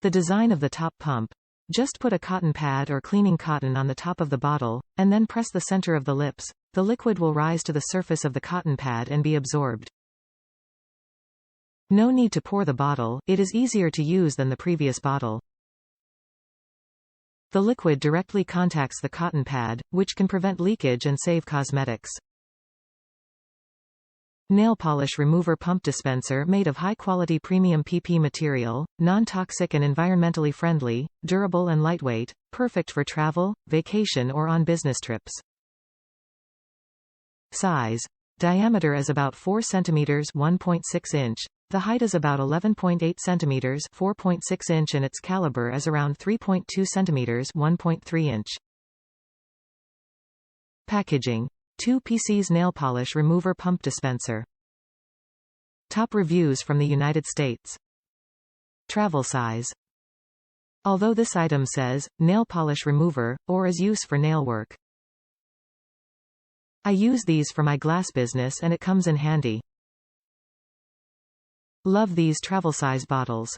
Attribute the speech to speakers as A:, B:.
A: The design of the top pump. Just put a cotton pad or cleaning cotton on the top of the bottle, and then press the center of the lips. The liquid will rise to the surface of the cotton pad and be absorbed. No need to pour the bottle, it is easier to use than the previous bottle. The liquid directly contacts the cotton pad, which can prevent leakage and save cosmetics. Nail polish remover pump dispenser made of high-quality premium PP material, non-toxic and environmentally friendly, durable and lightweight, perfect for travel, vacation or on business trips. Size. Diameter is about 4 cm 1.6 inch. The height is about 11.8 cm 4.6 inch and its caliber is around 3.2 cm 1.3 inch. Packaging. 2pcs nail polish remover pump dispenser. Top reviews from the United States. Travel size. Although this item says, nail polish remover, or is use for nail work. I use these for my glass business and it comes in handy. Love these travel size bottles.